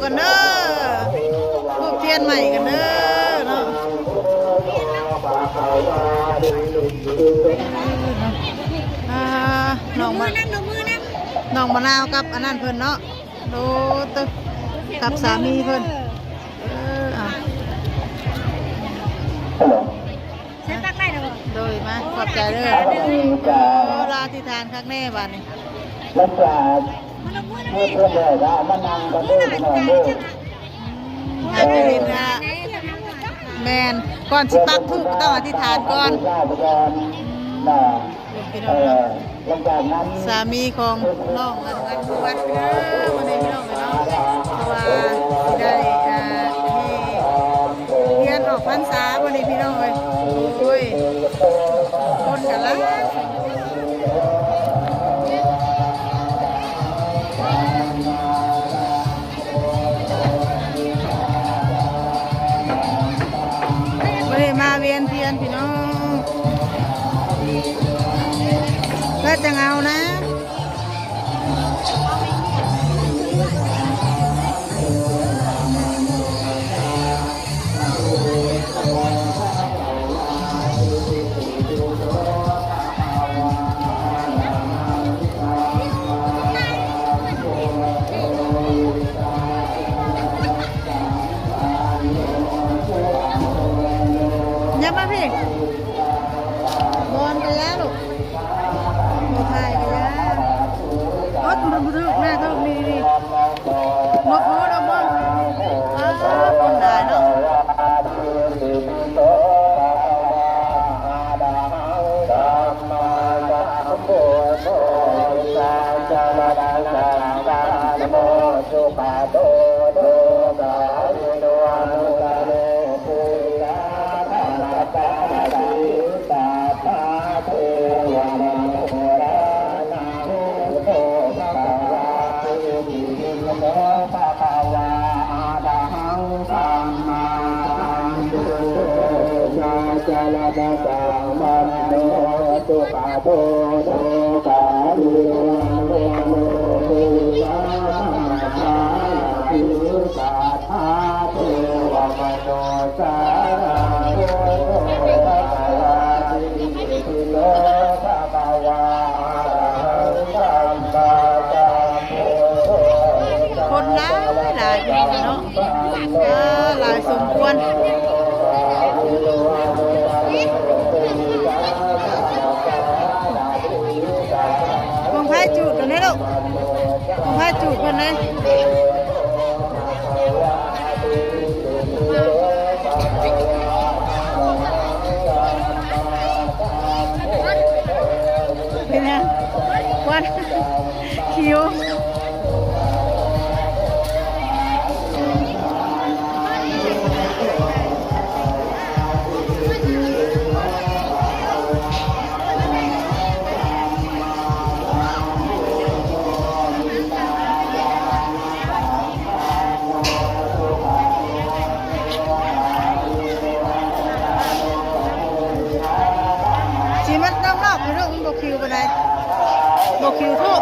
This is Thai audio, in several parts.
กันเด้อทูบเทียนใหม่กันเด้อเนาะน้องมะนาวกับอันนั้นเพิ่นเนาะโดตึกกับสามีเพิ่นใช้ตักได้หรอโดยมาขอบใจเด้อลาที่ทานครั้งแน่บัดนี้แล้วจากเมื่อเพื่อนเลยว่ามันนั่งกันด้วยนอนด้วยให้ไปเห็นนะแมนก่อนสิปักทูบต้องอธิษฐานก่อนสามีของน้องอันวัดเด้อวันนี้พี่น้องเนาะเพราะว่าได้เรียนออกพรรษาวันนี้พี่น้องเลยโอ้ยคนกันละวันนี้มาเวียนเทียนพี่น้องก็จะเอานะยับมาพี่บอลกันแล้วลูกโมไทยกันแล้วโอ๊ตมันบึ้งแม่เท่านี้ดิหมดโอ้ดอกบอลคนได้เนาะจาลาดาจามันโนตุปาโตโตกาลิโยโมโมโตุยาสาติสาธาเทวมโนสาโตภะคะวะติโลภะคะวะสัมมาสัมพุทโธคนหลายเนาะหลายสมควรวงไพ่จูดกันนะลูกวงไพ่จูดกันเลยเป็นไงวันคิวชีมันต้องรอบในเรื่องบคิวไปไหนบคิวทุก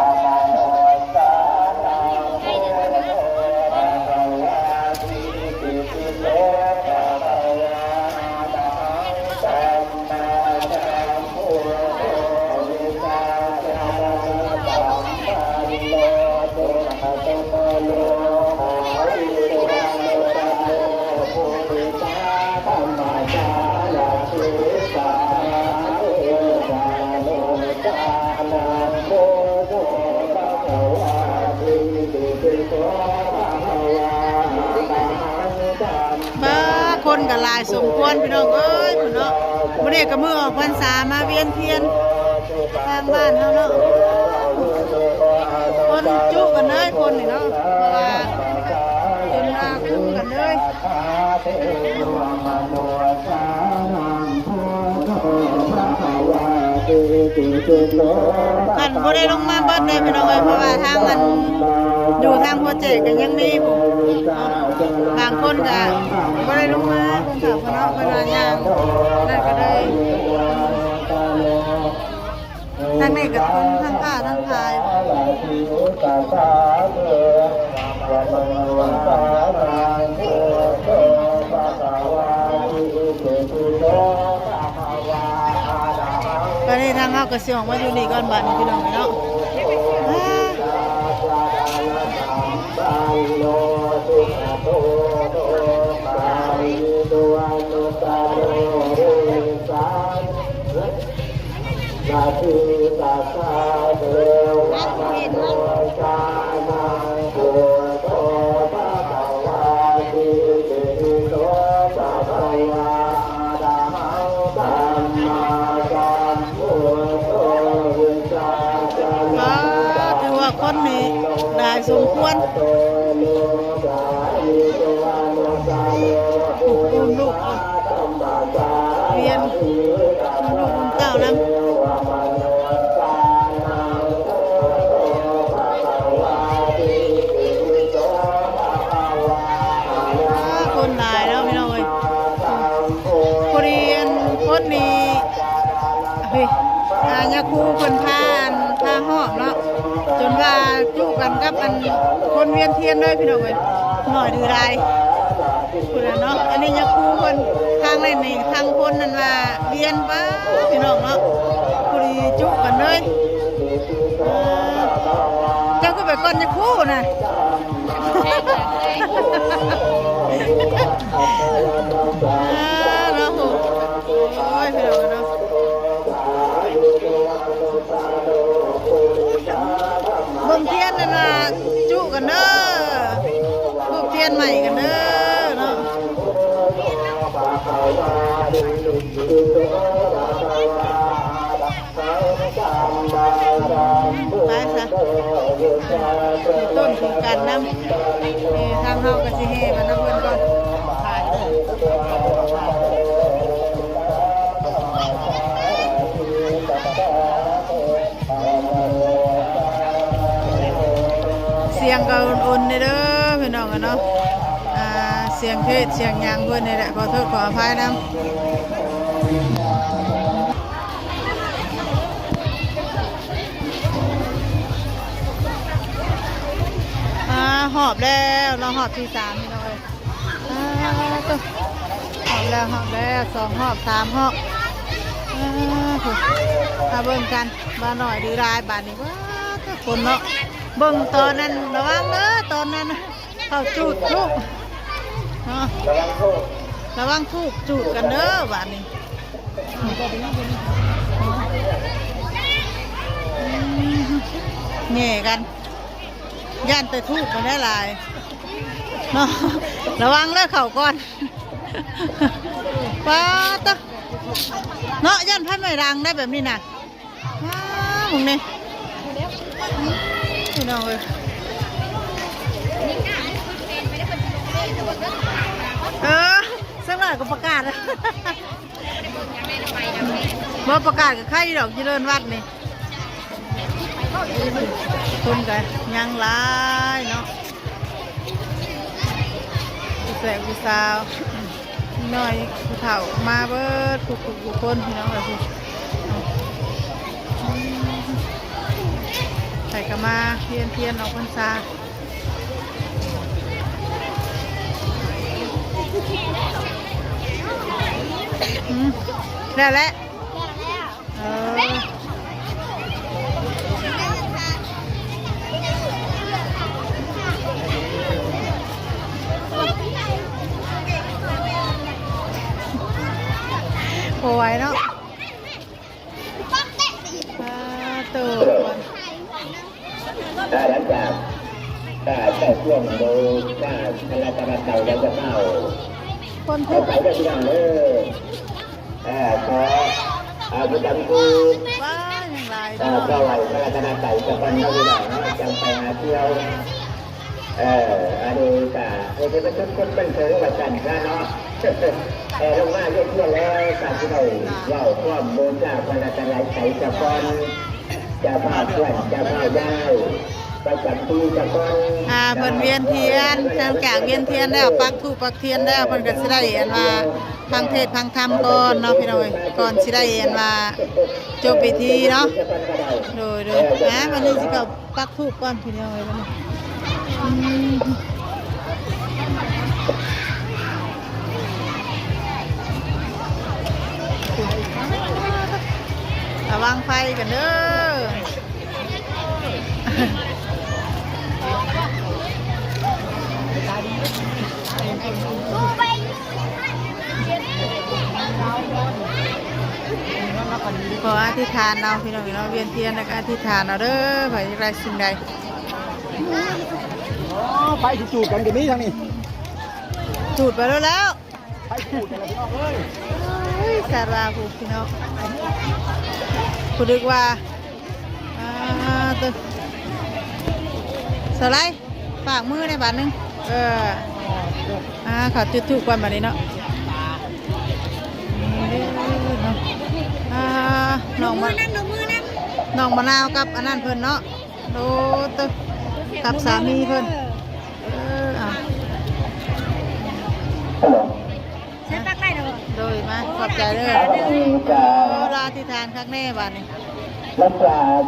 บ้าคนกับลายสมควรพี่น้องเอ้ยพี่น้องวันนี้ก็มือออกพรรษามาเวียนเทียนทางบ้านเขาเนาะคนจุกันเลยคนนี่เนาะเพราะว่าจนนาคุ้มกันเลยกันบ่ได้ลงมาเบิดเลยพี่น้องเอ้ยเพราะว่าทางมันอยู่ทางโปรเจกต์ก็ยังมีผมบางคนก็บ่ได้ลงมาคนเฒ่าคนเนาะคนว่าย่างนั่นก็เลยทางนี้ก็คนทางป้าทางทาย เฮาก็สิออกมาอยู่นี่ก่อนบัดนี้พี่น้องเนาะนาทีตาสาเทวะมโนจานังโกโตภะคะวะติติโตภะคะวะดามังธัมมาสัมพุทโธวิชาจานัง ถือว่าคนนี้ได้สมควรอุ้มลูกเรียนลูกเต้านำคนหลายแล้วพี่น้องเอ้ยคนเรียนคนนี้เฮ้ยยาคูคนพานพาหอบเนาะจนว่าจุกันกับอันคนเวียนเทียนด้วยพี่น้องเอ้ยหน่อยดื้อได้คุณเนาะอันนี้ยาคูคนทางไรนี่ทางคนนั่นว่าเรียนป้าพี่น้องเนาะคุยจุกันเลยเจ้าก็ไปก่อนยาคูนะเนาะโอ้ยพี่น้องเนาะเบิ่งเทียนนั่นน่ะจุกันเด้อรูปเทียนใหม่กันเด้อเนาะไปซะต้นคือกันนำทางเฮาก็สิเฮกันนะเพิ่นก่อนถ่ายเด้อเสียงก็อุ่นๆเด้อพี่น้องกันเนาะเสียงเทศเสียงยางเพื่อนนี่แหละขอโทษขออภัยนำหอบแล้วเราหอบที่3พี่น้องเลยหอบแล้ว2 หอบ 3 หอบมาเบิ่งกันมาหน่อยดีรายบาทนี้ว่าคนเนาะเบิ่งตอนนั้นระวังเด้อตอนนั้นเขาจูดทุกระวังทุกจูดกันเด้อบาทนี้แง่กันย่านแต่ทุกกันได้หลายเนาะระวังเด้อเข่าก่อนป้าตะเนาะย่านพันไม่รังได้แบบนี้นะว้าวมึงนี่พี่น้องเลยสักหน่อยก็ประกาศบ่ประกาศกับใครดอกเจริญวัดนี่คนกันยังหลายเนาะผู้แสบผู้สาวน้อยผู้เฒ่ามาเบิดทุกคนพี่น้องเลยใส่กระมาเทียนออกพรรษาได้แล้วโอ้ยเนาะตื่นหลังจากแต่ช่วงโดยคณะกรรมการยังจะเข้าคนเข้าไปได้ที่นั่นเลยขอประจำคือบ้านอย่างไรก็ไหวคณะกรรมการจะเป็นนักวิชาจังไปหาเที่ยวอันนี้ก็เป็นคนเป็นเสือว่ากันนะเนาะลงมาเยอะๆแล้วการที่เราเล่าความโบราณคณะกรรมการจะพอนจะพาเพื่อนจะพาได้ประจำปีจะพอนเพิ่นเวียนเทียนทางจากเวียนเทียนแล้วปักธูปปักเทียนแล้วเพิ่นก็สิได้เห็นว่าพังเทศพังธรรมก่อนเนาะพี่น้อยก่อนสิได้เห็นว่าจบพิธีเนาะโดยวันนี้สิก็ปักธูปก่อนพี่น้อยวันนี้ระวัง างไฟกันเด้อขออธิษฐานเอาพี่น้องพี่น้องเวียนเทียนแล้วก็อธิษฐานเอาเด้อไผอะไรสิ่งใด ไปจูดกันกันนี้ทางนี้ จูดไปแล้ว ไปจูดกันแล้วพี่น้องเอ้ย สาราผูกพี่น้องผู้ดึกว่าตึกสไลด์ฝากมือในบาทนึงเขาจุดถูกกว่าแบบนี้เนาะน้องมะนาวกับอันนั้นเพิ่นเนาะโดตึกกับสามีเพิ่นโดยมาขอบใจเลยลาที่ทานครั้งแน่บ้านนี้ หลังจาก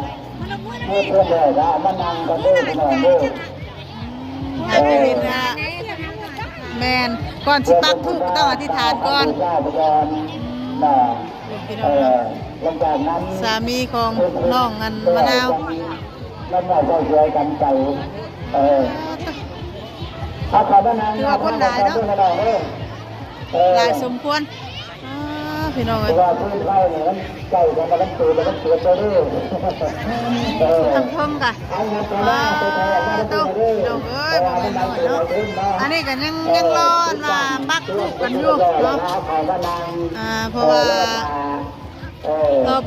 เมื่อเพื่อนเลยว่ามานั่งกันด้วยพี่น้องด้วย งานเห็นนะแมนก่อนสิปักทุกต้องอธิษฐานก่อน หลังจากนั้น สามีของน้องอันมะนาว แล้วเราก็ช่วยกันใจถ้าเขาไม่นั่ง คือว่าคนหลายเนาะหลายสมควรพี่น้องเอ้ย ว่าพื้นไร่เนี่ยมันใกล้กันแล้วมันตื่นแล้วมันเกิดไปเรื่อย ทั้งเพิ่มกันตุ๊กน้องเอ้ยบอกเลยเนาะอันนี้กันยังรอดมาปักทุกกันอยู่เนาะเพราะว่า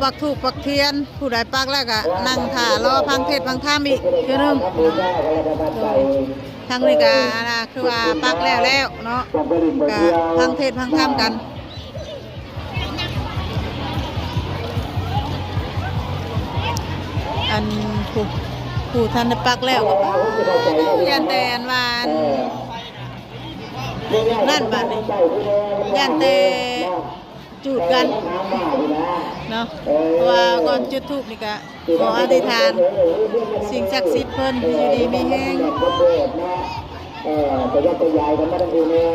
ปักถูกปักเทียนผู้ใดปักแล้วก็นั่งถ่ารอพังเทศพังธรรมอีกเทื่อนึงทางนี้ก็คือว่าปักแล้วเนาะก็พังเทศพังธรรมกันอันผู้ท่านได้ปักแล้วก็ยันแต่อันวานนั่นบัดนี้ยันแต่จุดกันเนาะเพราะว่าก่อนจุดธูปนี่ก็ขออธิษฐานสิ่งศักดิ์สิทธิ์เพิ่นอยู่ดีมีแห้งแต่ยัดตัวใหญ่กันไม่ต้องดูเนี่ย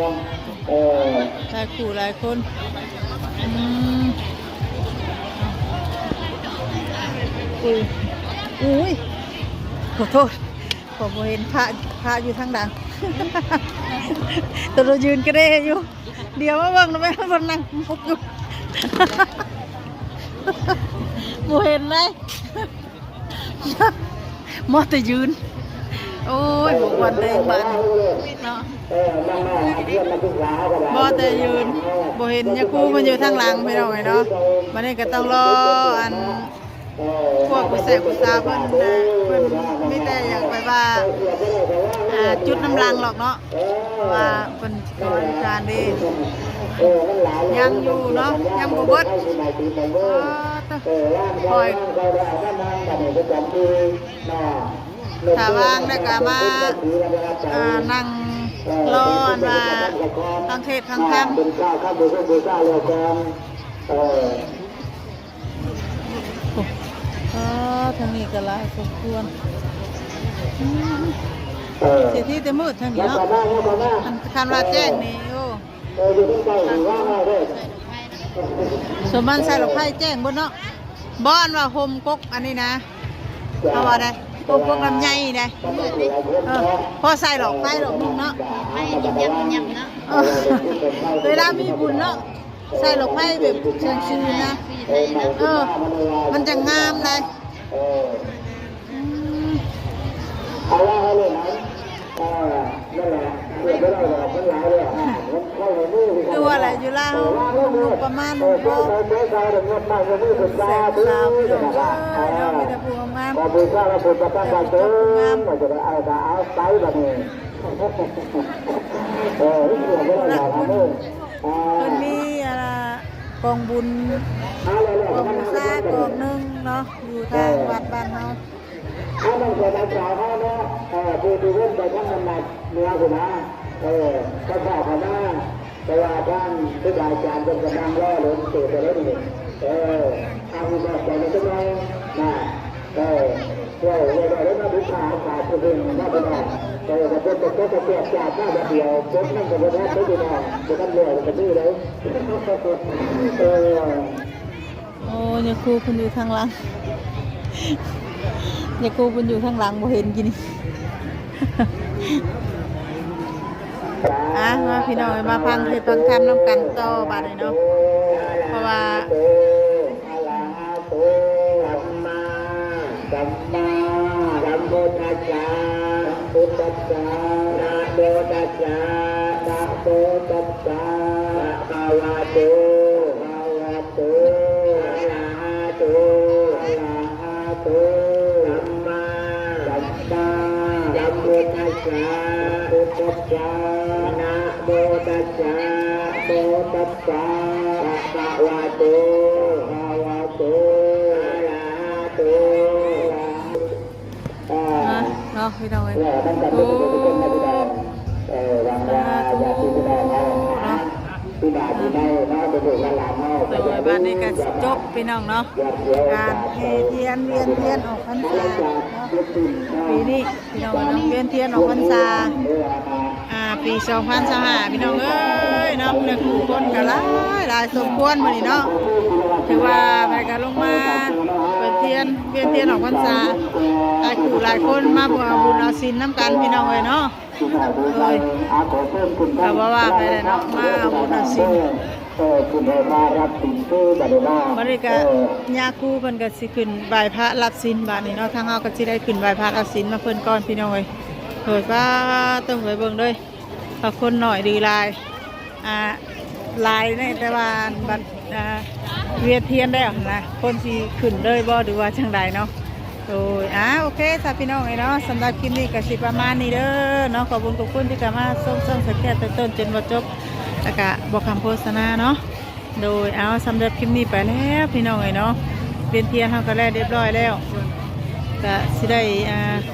หลายคู่หลายคนอุ้ยขอโทษผมเห็นพระอยู่ทางดังตัวเรายืนกระเด้อยู่เดี๋ยวมาเบิ่งนะแม่คนนั่งมุกอยู่โมเห็นเลยมอแต่ยืนโอ้ยบุกวันเตะบันเนาะมอแต่ยืนโมเห็นยาคูมันอยู่ทางหลังไม่ได้เนาะมันนี่ก็ต้องรออันพวกผู้เสพผู้สาวเพิ่นไม่แต่อยากไปว่าจุดน้ำลังหรอกเนาะว่าเป็นบริการดียังอยู่เนาะยังบ่เบิดคอยถ้าว่างได้ก็มานั่งรอว่าฟังเทศน์ฟังธรรมทางนี้ก็หลายสมควรเสียที่แต่มืดทางนี้เนาะคันว่าแจ้งนี่โอ้สมบัติใส่หลอกไผ่แจ้งบนเนาะบ้านว่าโฮมกกอันนี้นะเอาว่าได้โฮมกกลำไยได้พอใส่หลอกไผ่หลอกมึงเนาะไผ่ยำเนาะเวลามีบุญเนาะใส่หลอกไผ่แบบเชิงชื่อนะมันจะงามเลยดูอะไรอยู่แล้วลูกประมาณลูกแสบสาวพี่น้องเรามีแต่ผู้งามแต่ผู้งามคนมีอะไรกองบุญกองบุญซ่ากองนึงเนาะอยู่ทางวัดบ้านเราถ้ามันเกิดอะไรเขาเนาะดูเรื่องไปทั้งมันหนักเนื้อคุณนะก็ทราบกันนะแต่ว่าท่านผู้อาจารย์เป็นกำลังล่อหลงเกิดไปแล้วนี่ทำแบบใจในตัวเราเราได้มาดูข่าวตัวเองมาเป็นอะไรแต่เป็นก็จะเสียจากหน้าแบบเดียวพบนั่งกับพระไม่ดูหน้าจะทำเรื่องกันนี่เลย โอ้ยาคูเพิ่นอยู่ทางหลังยาคูเพิ่นอยู่ทางหลังบ่เห็นกินมาพี่น้องมาฟังเทศน์ฟังธรรมน้ำกันต่อบัดนี้เนาะเพราะว่า สัมมาสัมพุทธัสสะพุทธัสสะนะโมตัสสะนะโมตัสสะภะคะวะโตภะคะวะโตอะระหะโตอะระหะโตสัมมาสัมพุทธัสสะพุทธัสสะนะโมตัสสะโมตัสสะภะคะวะโตภะคะวะโตอะระหะโตเนาะพี่น้องเอ้ย โอ้วังวาญาติพี่น้องเนาะพี่ดาพี่น้องเนาะเป็นลูกหลานเนาะ โดยบ้านนี้ก็สิจบพี่น้องเนาะการแห่เทียนเวียนเทียนออกพรรษาเนาะปีนี้พี่น้องเนาะเวียนเทียนออกพรรษาปี2025พี่น้องเอ้ยเนาะเนี่ยผู้คนก็หลายสมควรมื้อนี้เนาะถือว่าแม่ก็ลงมาเป็นเทียนเวียนเทียนออกพรรษาหลายคนมาบ่เอาบุญเอาศีลนำกันพี่น้องเอ้ยเนาะก็ว่าไปเลยเนาะมาเอาบุญเอาศีลวันนี้ก็ญาคูเพิ่นก็สิขึ้นไหว้พระรับศีลบาดนี้เนาะทางเฮาก็สิได้ขึ้นไหว้พระรับศีลมาเพิ่นก่อนพี่น้องเอ้ยเฮ้ยฟ้าต้องไปเบิ่งเด้อคนหน่อยดีหลายลายนี่แต่ว่าบัดเวียนเทียนได้นะคนสิขึ้นเลยบ่หรือว่าจังใดเนาะโอ้ยโอเคสำหรับพี่น้องเนาะสำหรับคลิปนี้ก็สิประมาณนี้เด้อเนาะขอบคุณที่เข้ามาส่งสักแค่ต้นจนบ่จบแล้วก็บ่คำโฆษณาเนาะโดยสำหรับคลิปนี้ไปแล้วพี่น้องเนาะเวียนเทียนเฮาก็แล้วเรียบร้อยแล้วก็สิได้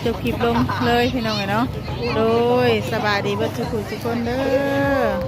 จบคลิปลงเลยพี่น้องเนาะโดยสบายดีเบิดทุกคนเด้อ